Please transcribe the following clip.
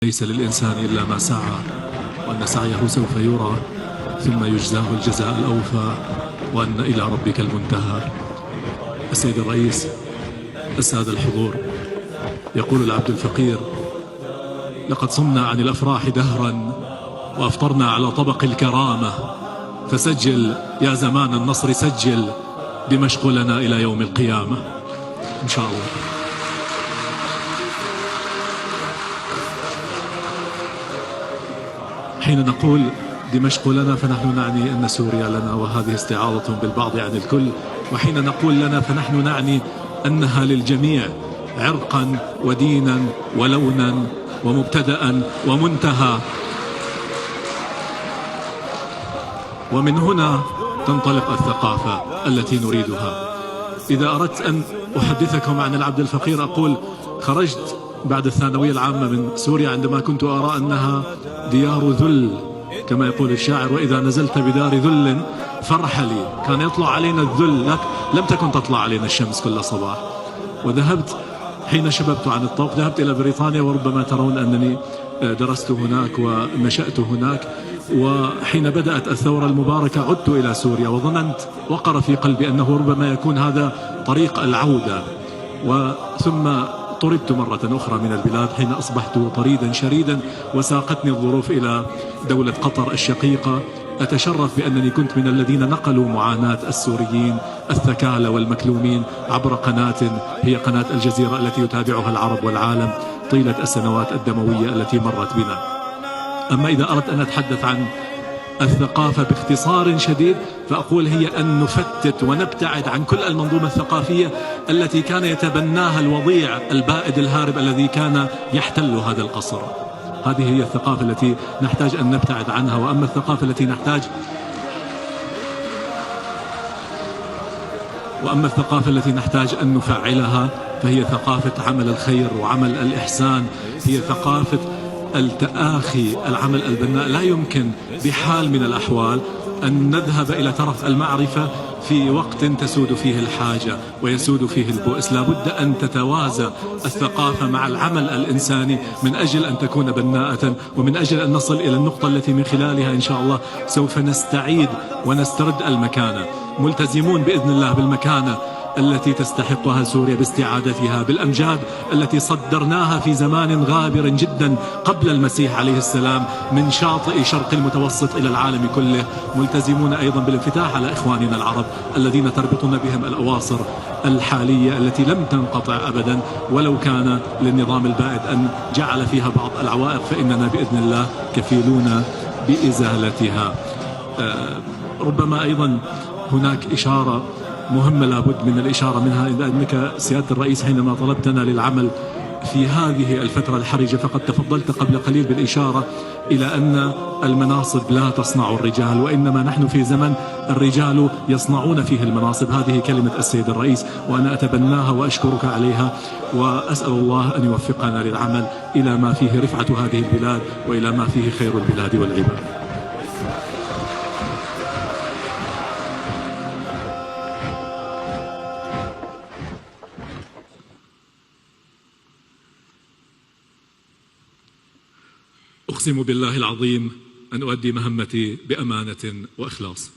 ليس للإنسان إلا ما سعى وأن سعيه سوف يرى ثم يجزاه الجزاء الأوفى وأن إلى ربك المنتهى. السيد الرئيس، السادة الحضور، يقول العبد الفقير: لقد صمنا عن الأفراح دهرا وأفطرنا على طبق الكرامة، فسجل يا زمان النصر سجل دمشق لنا إلى يوم القيامة إن شاء الله. حين نقول دمشق لنا فنحن نعني أن سوريا لنا، وهذه استعاضة بالبعض عن الكل. وحين نقول لنا فنحن نعني أنها للجميع، عرقا ودينا ولونا ومبتدأ ومنتهى. ومن هنا تنطلق الثقافة التي نريدها. إذا أردت أن أحدثكم عن العبد الفقير أقول: خرجت بعد الثانوية العامة من سوريا عندما كنت أرى أنها ديار ذل كما يقول الشاعر، وإذا نزلت بدار ذل فارحلي. كان يطلع علينا الذل، لم تكن تطلع علينا الشمس كل صباح. وذهبت حين شببت عن الطوق، ذهبت إلى بريطانيا، وربما ترون أنني درست هناك ونشأت هناك. وحين بدأت الثورة المباركة عدت إلى سوريا، وظننت وقر في قلبي أنه ربما يكون هذا طريق العودة. وثم طردت مرة أخرى من البلاد حين أصبحت طريدا شريدا، وساقتني الظروف إلى دولة قطر الشقيقة. أتشرف بأنني كنت من الذين نقلوا معاناة السوريين الثكالى والمكلومين عبر قناة هي قناة الجزيرة التي يتابعها العرب والعالم طيلة السنوات الدموية التي مرت بنا. أما إذا أردت أن أتحدث عن الثقافة باختصار شديد فأقول: هي أن نفتت ونبتعد عن كل المنظومة الثقافية التي كان يتبناها الوضيع البائد الهارب الذي كان يحتل هذا القصر. هذه هي الثقافة التي نحتاج أن نبتعد عنها. وأما الثقافة التي نحتاج أن نفعلها فهي ثقافة عمل الخير وعمل الإحسان، هي ثقافة التآخي، العمل البناء. لا يمكن بحال من الأحوال أن نذهب إلى طرف المعرفة في وقت تسود فيه الحاجة ويسود فيه البؤس. لا بد أن تتوازى الثقافة مع العمل الإنساني من أجل أن تكون بناءة، ومن أجل أن نصل إلى النقطة التي من خلالها إن شاء الله سوف نستعيد ونسترد المكانة، ملتزمون بإذن الله بالمكانة التي تستحقها سوريا، باستعادتها، بالأمجاد التي صدرناها في زمان غابر جدا قبل المسيح عليه السلام من شاطئ شرق المتوسط إلى العالم كله، ملتزمون أيضا بالانفتاح على إخواننا العرب الذين تربطنا بهم الأواصر الحالية التي لم تنقطع أبدا، ولو كان للنظام البائد أن جعل فيها بعض العوائق فإننا بإذن الله كفيلون بإزالتها. ربما أيضا هناك إشارة مهمة لابد من الإشارة منها، إذا أنك سيادة الرئيس حينما طلبتنا للعمل في هذه الفترة الحرجة فقد تفضلت قبل قليل بالإشارة إلى أن المناصب لا تصنع الرجال، وإنما نحن في زمن الرجال يصنعون فيه المناصب. هذه كلمة السيد الرئيس وأنا أتبناها وأشكرك عليها، وأسأل الله أن يوفقنا للعمل إلى ما فيه رفعة هذه البلاد وإلى ما فيه خير البلاد والعباد. أقسم بالله العظيم أن أؤدي مهمتي بأمانة وإخلاص.